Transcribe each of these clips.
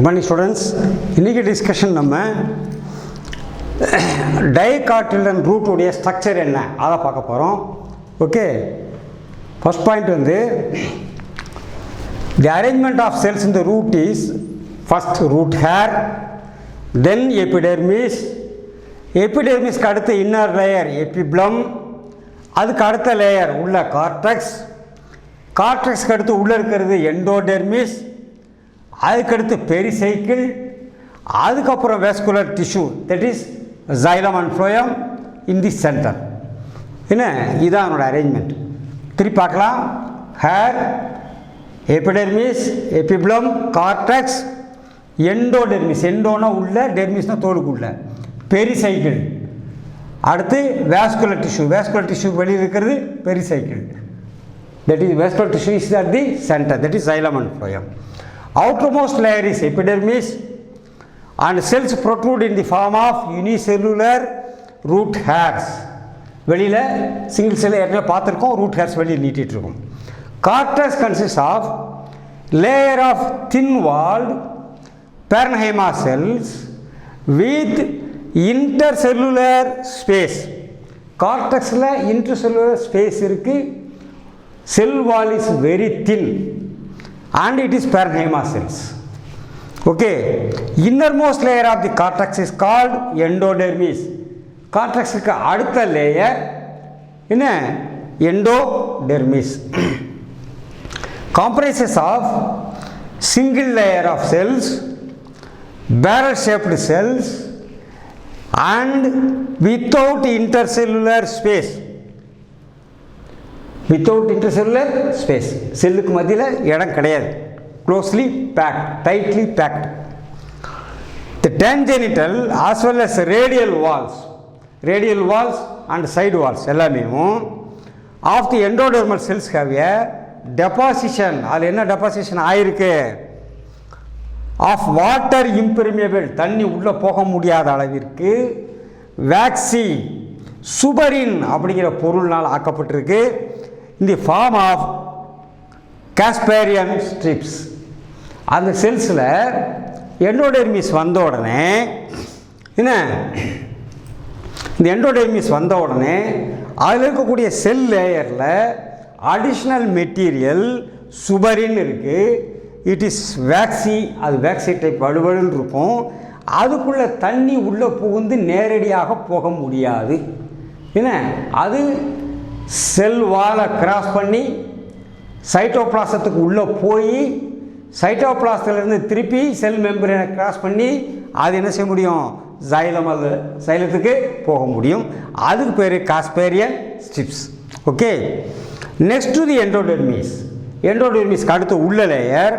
Good morning students. இன்னைக்கு discussion நம்ம dicotyledon root உடைய ஸ்ட்ரக்சர் என்ன அத பார்க்க போறோம். ஓகே. ஃபர்ஸ்ட் பாயிண்ட் வந்து the arrangement of cells in the root is first root hair, then epidermis. Epidermis க்கு அடுத்து inner layer epiblum, அதுக்கு அடுத்த லேயர் உள்ள cortex. Cortex க்கு அடுத்து உள்ள இருக்குது endodermis, அதுக்கடுத்து பெரிசைக்கிள், அதுக்கப்புறம் vascular tissue, that is xylem and phloem in the center. என்ன இதான் அதோட அரேஞ்ச்மெண்ட். திருப்பி பார்க்கலாம். ஹேர், எபிடெர்மிஸ், எபிப்ளம், கார்டெக்ஸ், எண்டோடெர்மிஸ், எண்டோனா உள்ள, டெர்மிஸ்னா தோலுக்கு உள்ள, பெரிசைக்கிள், அடுத்து vascular tissue, vascular tissue வெளியில் இருக்கிறது pericycle, that is vascular tissue is at the center, that is xylem and phloem. Outermost layer is epidermis and cells protrude in the form of unicellular root hairs. வெளியில single cell ஏற்கனவே பார்த்திருக்கோம், root hairs வெளியில் நீட்டிட்டு இருக்கும். Cortex consists of layer of thin walled parenchyma cells with intercellular space. Cortexல intercellular space இருக்கு. Cell wall is very thin and it is parenchyma cells. Okay, innermost layer of the cortex is called endodermis. Cortex க்கு அடுத்த layer என்ன? endodermis. Comprises of single layer of cells, barrel shaped cells and without intercellular space. Without intercellular space, செல்லுக்கு மத்தியில இடம் கிடையாது, closely packed, tightly packed. The tangential as well as radial walls and side walls எல்லாமே of the endodermal cells have a deposition. அது என்ன deposition ஆயிருக்கு? of water impermeable, தண்ணி உள்ள போக முடியாத அளவிற்கு waxy சுபரின் அப்படிங்கிற பொருள்னால் ஆக்கப்பட்டிருக்கு. In the form of Casparian strips. அந்த செல்ஸில் எண்டோடெர்மிஸ் வந்த உடனே என்ன, இந்த எண்டோடெர்மிஸ் வந்த உடனே அதில் இருக்கக்கூடிய செல் லேயரில் அடிஷ்னல் மெட்டீரியல் சுபரின் இருக்குது. இட் இஸ் வேக்சி, அது வேக்சி டைப் வலுவலுன்னு இருக்கும். அதுக்குள்ளே தண்ணி உள்ளே புகுந்து நேரடியாக போக முடியாது. என்ன அது செல் வாலை கிராஸ் பண்ணி சைட்டோபிளாசத்துக்கு உள்ளே போய் சைட்டோபிளாசத்துலேருந்து திருப்பி செல் மெம்பரேனை கிராஸ் பண்ணி அது என்ன செய்ய முடியும்? சைலத்துக்கு போக முடியும். அதுக்கு பேர் Casparian strips. Okay, next to the endodermis. எண்டோடெர்மிஸ்க்கு அடுத்து உள்ள லேயர்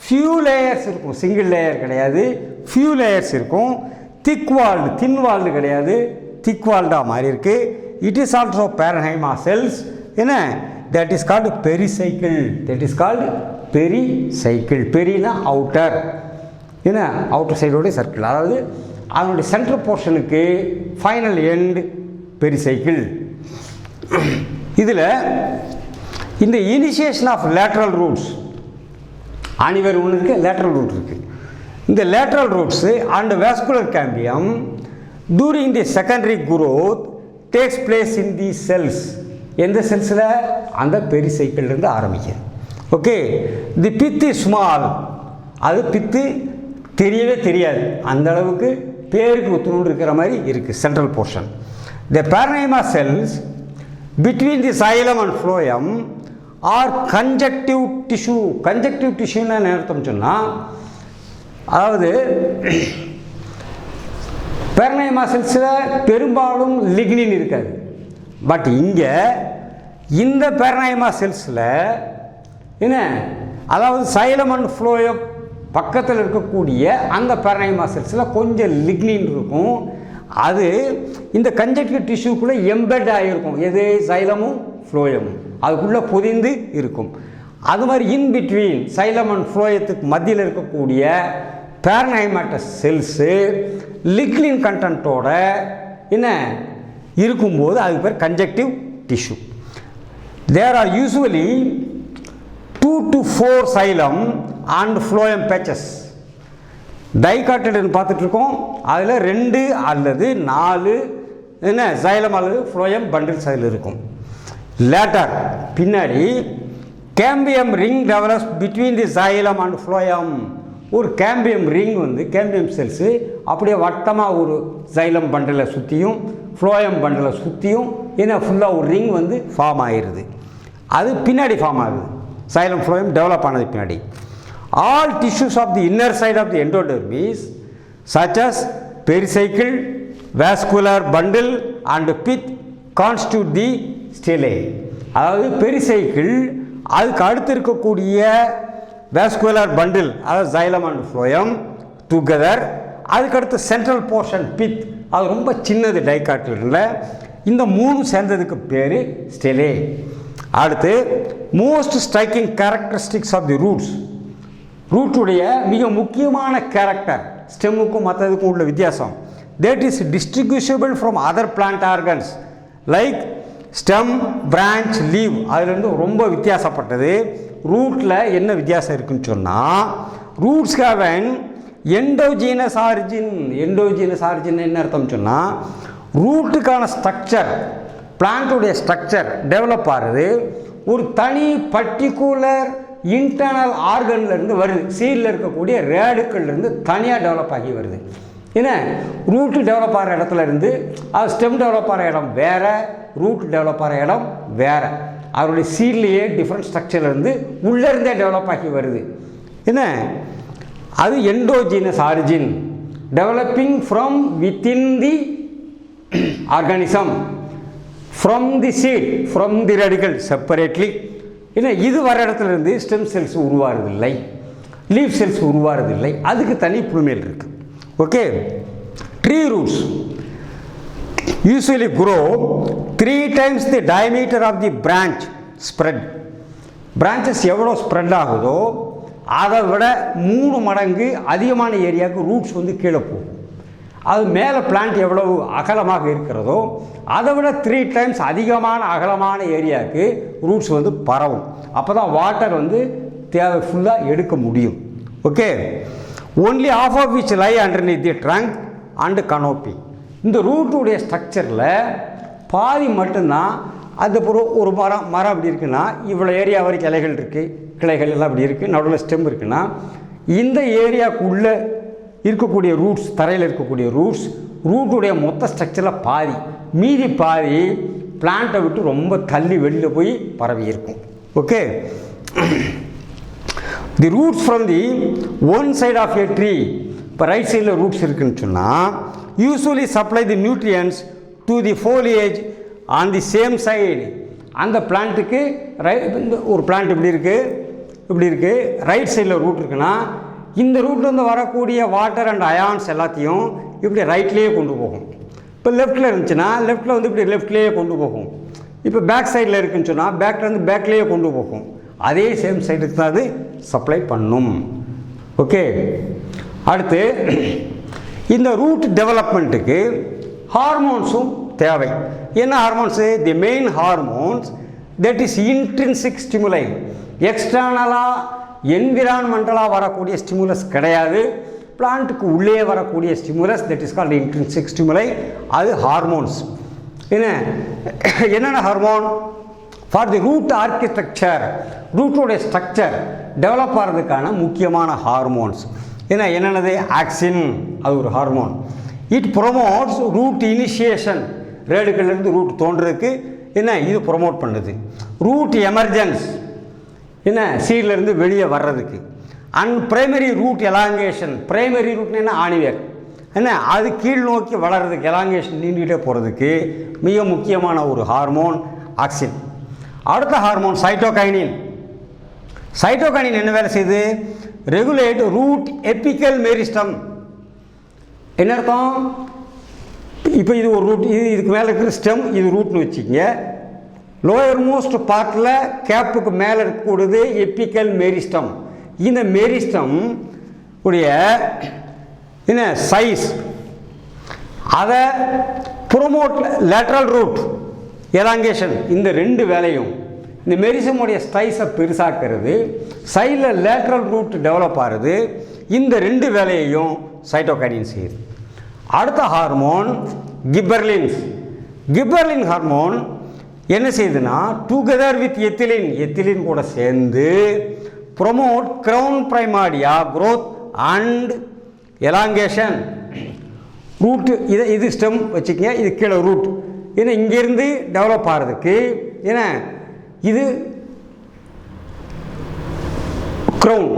ஃபியூ லேயர்ஸ் இருக்கும், சிங்கிள் லேயர் கிடையாது, ஃபியூ லேயர்ஸ் இருக்கும். திக் வால்டு, தின் வால்டு கிடையாது, திக் வால்டாக மாறி இருக்கு. It is also parenchyma cells. என்ன? That is called pericycle. That is called pericycle. பெரினா அவுட்டர், என்ன அவுட்டர் சைடோட சர்க்கிள், அதாவது அதனுடைய சென்ட்ரல் போர்ஷனுக்கு ஃபைனல் எண்ட் பெரிசைக்கிள். இதில் இந்த இனிஷியேஷன் ஆஃப் லேட்ரல் ரூட்ஸ், ஆணிவேர் ஒன்று இருக்குது, லேட்ரல் ரூட் இருக்குது. இந்த lateral roots and vascular cambium during the secondary growth takes place in these cells. எந்த செல்ஸில்? அந்த பெரிசைக்கிள்லேருந்து ஆரம்பிக்குது. ஓகே, தி பித்து ஸ்மால், அது பித்து தெரியவே தெரியாது, அந்த அளவுக்கு பேருக்கு ஒத்துணு இருக்கிற மாதிரி இருக்குது central portion. The parenchyma cells between the xylem and phloem are conjunctive tissue. conjunctive tissue-னா என்ன அர்த்தம் சொன்னால், அதாவது parenchyma cells-ல பெரும்பாலும் லிக்னின் இருக்காது. பட் இங்கே இந்த parenchyma cells-ல என்ன, அதாவது xylem and phloem பக்கத்தில் இருக்கக்கூடிய அந்த parenchyma cells-ல கொஞ்சம் லிக்னின் இருக்கும். அது இந்த கன்ஜக்டிவ் டிஷ்யூக்குள்ளே எம்பெட் ஆகிருக்கும். எது? xylem-ம் phloem-ம் அதுக்குள்ளே பொதிந்து இருக்கும். அது மாதிரி இன் பிட்வீன் xylem and phloem-த்துக்கு மத்தியில் இருக்கக்கூடிய parenchymatous செல்ஸு லிக்னின் கண்டென்ட்டோட என்ன இருக்கும்போது அதுக்கு பேர் conjunctive tissue. There are usually 2 to 4 xylem and phloem patches. Dicotyledon பார்த்துட்ருக்கோம். அதில் 2 அல்லது 4 என்ன சைலம் அல்லது ஃப்ளோயம் பண்டில்ஸ் அதில் இருக்கும். லேட்டர் பின்னாடி cambium ring develops between the xylem and phloem. ஒரு கேம்பியம் ரிங் வந்து கேம்பியம் செல்ஸு அப்படியே வட்டமாக ஒரு சைலம் பண்டிலை சுற்றியும் ஃப்ளோயம் பண்டிலை சுற்றியும் ஏன்னா ஃபுல்லாக ஒரு ரிங் வந்து ஃபார்ம் ஆகிடுது. அது பின்னாடி ஃபார்ம் ஆகுது. சைலம் ஃப்ளோயம் டெவலப் ஆனது பின்னாடி. All tissues of the inner side of the endodermis such as pericycle, vascular bundle and pith constitute the stelae. அதாவது பெரிசைக்கிள், அதுக்கு அடுத்து இருக்கக்கூடிய vascular bundle அதாவது xylem and phloem together, அதுக்கடுத்து சென்ட்ரல் போர்ஷன் பித் அது ரொம்ப சின்னது டைகாட்டிலிடனில். இந்த 3 சேர்ந்ததுக்கு பேர் ஸ்டெலே. அடுத்து most striking characteristics of the roots. ரூட்டுடைய மிக முக்கியமான கேரக்டர் ஸ்டெம்முக்கும் மற்றதுக்கும் உள்ள வித்தியாசம். That is distinguishable from other plant organs like stem, branch, leave. அதுலேருந்து ரொம்ப வித்தியாசப்பட்டது. ரூட்டில் என்ன வித்தியாசம் இருக்குன்னு சொன்னால், roots have an endogenous origin. Endogenous origin என்ன அர்த்தம்னு சொன்னால், ரூட்டுக்கான ஸ்ட்ரக்சர், பிளான்ட்டுடைய ஸ்ட்ரக்சர் டெவலப் ஆகிறது ஒரு தனி பர்டிகுலர் இன்டர்னல் ஆர்கன்லேருந்து வருது. சீடில் இருக்கக்கூடிய ரேடுக்கள்லேருந்து தனியாக டெவலப் ஆகி வருது. ஏன்னா ரூட்டு டெவலப் ஆகிற இடத்துல இருந்து அது ஸ்டெம் டெவலப் ஆகிற இடம் வேறு, ரூட் டெவலப் ஆகிற இடம் வேறு. அவருடைய சீட்லேயே டிஃப்ரெண்ட் ஸ்ட்ரக்சர்லேருந்து உள்ளேருந்தே டெவலப் ஆகி வருது. என்ன அது endogenous origin, developing from within the organism, from the seed, from the radicle separately. ஏன்னா இது வர இடத்துல இருந்து ஸ்டெம் செல்ஸ் உருவாகிறதில்லை, லீஃப் செல்ஸ் உருவாகிறதில்லை. அதுக்கு தனி புழுமையில் இருக்குது. Okay. Tree roots usually grow 3 times the diameter of the branch spread. Branches எவ்வளோ ஸ்ப்ரெட் ஆகுதோ அதை விட 3 மடங்கு அதிகமான ஏரியாவுக்கு ரூட்ஸ் வந்து கீழே போகும். அது மேலே பிளான்ட் எவ்வளவு அகலமாக இருக்கிறதோ அதை விட 3 times அதிகமான அகலமான ஏரியாவுக்கு ரூட்ஸ் வந்து பரவும். அப்போ தான் வாட்டர் வந்து தேவை ஃபுல்லாக எடுக்க முடியும். Okay. Only half of which lie underneath the trunk and canopy. இந்த ரூட்டுடைய ஸ்ட்ரக்சரில் பாதி மட்டும்தான். அது ஒரு மரம் அப்படி இருக்குன்னா இவ்வளோ ஏரியா வரைக்கும் இலைகள் இருக்குது, கிளைகள் எல்லாம் அப்படி இருக்குது, நடுவில் ஸ்டெம் இருக்குன்னா இந்த ஏரியாவுக்குள்ளே இருக்கக்கூடிய ரூட்ஸ், தரையில் இருக்கக்கூடிய ரூட்ஸ், ரூட்டுடைய மொத்த ஸ்ட்ரக்சரில் பாதி, மீதி பாதி பிளான்ட்டை விட்டு ரொம்ப தள்ளி வெளியில் போய் பரவி இருக்கும். Okay. The roots from the one side of a tree, இப்போ ரைட் சைடில் ரூட்ஸ் இருக்குன்னு சொன்னால் usually supply the nutrients to the foliage on the same side. அந்த பிளான்ட்டுக்கு ஒரு பிளான்ட் இப்படி இருக்குது, ரைட் சைடில் ரூட் இருக்குன்னா இந்த ரூட்லேருந்து வரக்கூடிய வாட்டர் அண்ட் அயான்ஸ் எல்லாத்தையும் இப்படி ரைட்லேயே கொண்டு போகும். இப்போ லெஃப்ட்டில் இருந்துச்சுன்னா லெஃப்ட்டில் வந்து இப்படி லெஃப்ட்லேயே கொண்டு போகும். இப்போ பேக் சைடில் இருக்குன்னு சொன்னால் பேக்லேருந்து பேக்லேயே கொண்டு போகும். அதே சேம் சைடுக்கு தான் அது சப்ளை பண்ணும். ஓகே. அடுத்து இந்த ரூட் டெவலப்மெண்ட்டுக்கு ஹார்மோன்ஸும் தேவை. என்ன hormones? The main hormones that is intrinsic stimuli. எக்ஸ்டர்னலாக என்விரான்மெண்டலாக வரக்கூடிய ஸ்டிமுலஸ் கிடையாது. பிளான்ட்டுக்கு உள்ளே வரக்கூடிய stimulus that is called intrinsic stimuli. அது ஹார்மோன்ஸ். என்னென்ன hormone? For the root architecture, ரூட்டோடைய ஸ்ட்ரக்சர் டெவலப் ஆகிறதுக்கான முக்கியமான ஹார்மோன்ஸ். என்னென்னது? ஆக்சின், அது ஒரு hormone. It promotes root initiation, ரேடுக்கள்லேருந்து ரூட் தோன்றதுக்கு இது ப்ரொமோட் பண்ணுது. ரூட் எமர்ஜென்ஸ், சீட்லேருந்து வெளியே வர்றதுக்கு. And primary root elongation, primary ரூட்னா ஆணிவேர், அது கீழ் நோக்கி வளர்கிறதுக்கு, எலாங்கேஷன் நீண்டிகிட்டே போகிறதுக்கு மிக முக்கியமான ஒரு ஹார்மோன் ஆக்சின். அடுத்த ஹார்மோன் சைட்டோகைனின். சைட்டோகைனின் என்ன வேலை செய்யுது? Regulate root apical meristem. என்ன அர்த்தம்? இப்போ இது ஒரு ரூட், இதுக்கு மேலே இருக்கிற ஸ்டெம், இது ரூட்னு வச்சுக்கோங்க. லோயர் மோஸ்ட் பார்ட்டில் கேப்புக்கு மேலே இருக்கக்கூடியது எப்பிக்கல் மெரிஸ்டம். இந்த மெரிஸ்டம் உடைய சைஸ் அதை ப்ரொமோட் லேட்ரல் ரூட் எலாங்கேஷன். இந்த 2 வேலையும் இந்த மெரிசமுடைய சைஸை பெருசாக்கிறது, சைடில் லேட்ரல் ரூட் டெவலப் ஆகுது, இந்த ரெண்டு வேலையையும் சைட்டோகைனின் செய்யுது. அடுத்த ஹார்மோன் கிப்பர்லின்ஸ். கிப்பர்லின் ஹார்மோன் என்ன செய்யுதுன்னா டுகெதர் வித் எத்திலின் கூட சேர்ந்து promote crown primordia growth and elongation. Root இது ஸ்டெம் வச்சுக்கங்க, இது கீழே ரூட். ஏன்னா இங்கேருந்து டெவலப் ஆகிறதுக்கு ஏன்னா இது க்ரௌன்,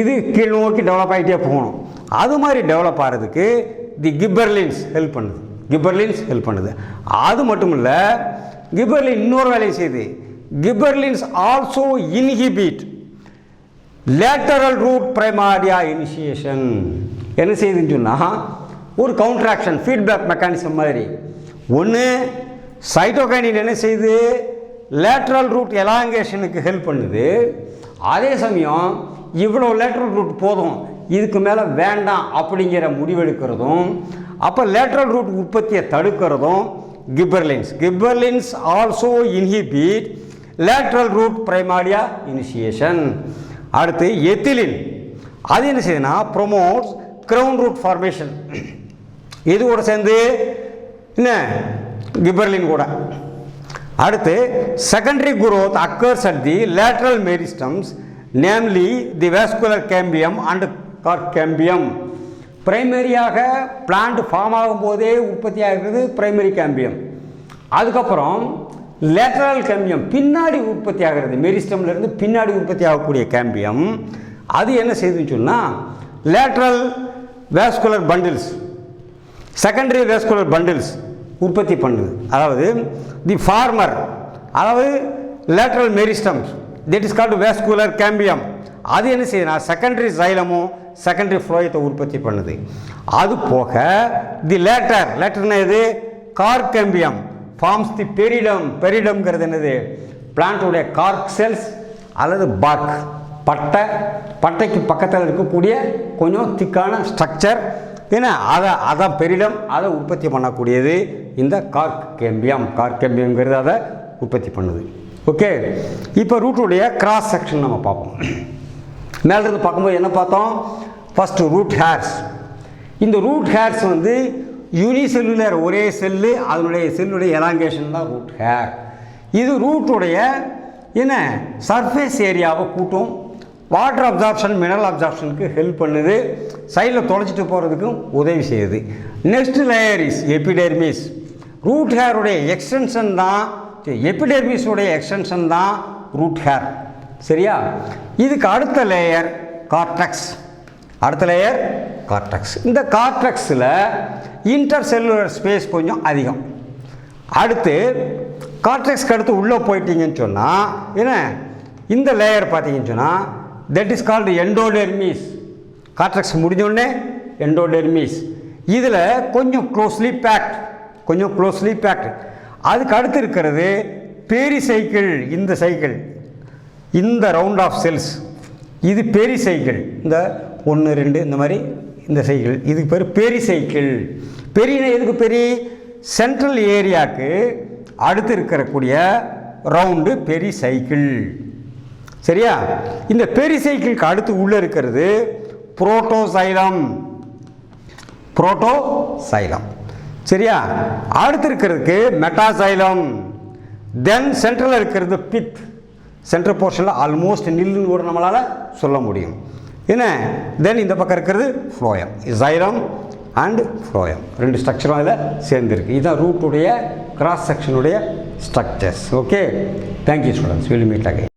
இது கீழ் நோக்கி டெவலப் ஆகிட்டே போகணும். அது மாதிரி டெவலப் ஆகிறதுக்கு தி கிப்பர்லின்ஸ் ஹெல்ப் பண்ணுது. அது மட்டும் இல்லை, கிப்பர்லின் இன்னொரு வேலையை செய்யுது. Gibberellins also inhibit lateral root primordia initiation. என்ன செய்யுதுன்னு சொன்னால் ஒரு கவுண்ட்ராக்ஷன் ஃபீட்பேக் மெக்கானிசம் மாதிரி. ஒன்று சைட்டோகைனின் என்ன செய்யுது, லேட்ரல் ரூட் எலாங்கேஷனுக்கு ஹெல்ப் பண்ணுது. அதே சமயம் இவ்வளோ லேட்ரல் ரூட் போதும், இதுக்கு மேலே வேண்டாம் அப்படிங்கிற முடிவெடுக்கிறதும், அப்போ லேட்ரல் ரூட் உற்பத்தியை தடுக்கிறதும் gibberellins also inhibit lateral root primordia initiation. அடுத்து எத்திலின், அது என்ன செய்யுதுன்னா ப்ரொமோட்ஸ் கிரவுன் ரூட் ஃபார்மேஷன். இது கூட சேர்ந்து என்ன கிப்பர்லின் கூட. அடுத்து secondary growth occurs at the lateral meristems, namely the vascular cambium and cork cambium. பிரைமரியாக பிளான்ட் ஃபார்ம் ஆகும்போதே உற்பத்தி ஆகிறது பிரைமரி கேம்பியம். அதுக்கப்புறம் லேட்ரல் கேம்பியம் பின்னாடி உற்பத்தி ஆகிறது, மெரிஸ்டம்லேருந்து பின்னாடி உற்பத்தி ஆகக்கூடிய கேம்பியம். அது என்ன செய்யுதுன்னு சொன்னால் lateral vascular bundles, secondary vascular bundles உற்பத்தி பண்ணுது. அதாவது தி ஃபார்மர், அதாவது lateral meristems, that is called vascular cambium. அது என்ன செய்யுதுன்னா செகண்டரி சைலமும் செகண்டரி ஃப்ளோயத்தை உற்பத்தி பண்ணுது. அது போக தி லேட்டர்னா எது, கார்க் கேம்பியம் ஃபார்ம்ஸ் தி பெரிடம்ங்கிறது என்னது, பிளான்ட்டுடைய கார்க் செல்ஸ் அல்லது பார்க், பட்டைக்கு பக்கத்தில் இருக்கக்கூடிய கொஞ்சம் திக்கான ஸ்ட்ரக்சர் ஏன்னா அதான் பெரிடம். அதை உற்பத்தி பண்ணக்கூடியது இந்த கார்க் கேம்பியம்ங்கிறது அதை உற்பத்தி பண்ணுது. ஓகே, இப்போ ரூட்டுடைய கிராஸ் செக்ஷன் நம்ம பார்ப்போம். மேலிருந்து பார்க்கும்போது என்ன பார்த்தோம், ஃபஸ்ட்டு ரூட் ஹேர்ஸ். இந்த ரூட் ஹேர்ஸ் வந்து யூனிசெல்லுலர், ஒரே செல்லு, அதனுடைய செல்லுடைய எலாங்கேஷன் தான் ரூட் ஹேர். இது ரூட்டுடைய என்ன சர்ஃபேஸ் ஏரியாவை கூட்டும், வாட்டர் அப்சார்ப்ஷன் மினரல் அப்சார்ப்ஷனுக்கு ஹெல்ப் பண்ணுது, சைடில் தொலைச்சிட்டு போகிறதுக்கும் உதவி செய்யுது. Next layer is epidermis. Root ஹேருடைய எக்ஸ்டென்ஷன் தான், எபிடெர்மிஸுடைய எக்ஸ்டென்ஷன் தான் ரூட் ஹேர். சரியா? இதுக்கு அடுத்த லேயர் கார்டெக்ஸ். இந்த கார்டெக்ஸில் இன்டர் செல்லுலர் ஸ்பேஸ் கொஞ்சம் அதிகம். அடுத்து கார்டெக்ஸ்க்கு அடுத்து உள்ளே போயிட்டீங்கன்னு சொன்னால் என்ன இந்த லேயர் பார்த்தீங்கன்னு சொன்னால் that is called endodermis. Cortex முடிஞ்சோடனே எண்டோடெர்மிஸ். இதில் கொஞ்சம் க்ளோஸ்லி பேக்ட். அதுக்கு அடுத்து இருக்கிறது பெரிசைக்கிள். இந்த ரவுண்ட் ஆஃப் செல்ஸ் இது பெரிசைக்கிள். இந்த 1 2 இந்த மாதிரி இந்த சைக்கிள், இதுக்கு பேர் பெரிசைக்கிள். எதுக்கு சென்ட்ரல் ஏரியாவுக்கு அடுத்து இருக்கக்கூடிய ரவுண்டு பெரிசைக்கிள். சரியா? இந்த பெரிசைக்கிளுக்கு அடுத்து உள்ளே இருக்கிறது புரோட்டோசைலம். சரியா? அடுத்து இருக்கிறதுக்கு மெட்டாசைலம். தென் சென்ட்ரலில் இருக்கிறது பித். சென்ட்ரல் போர்ஷனில் ஆல்மோஸ்ட் நில்லுன்னு கூட நம்மளால் சொல்ல முடியும். என்ன தென் இந்த பக்கம் இருக்கிறது ஃப்ளோயம். சைலம் அண்ட் ஃப்ளோயம் 2 ஸ்ட்ரக்சரும் அதில் சேர்ந்துருக்கு. இதுதான் ரூட்டுடைய கிராஸ் செக்ஷனுடைய structures. Okay, thank you students, will meet again.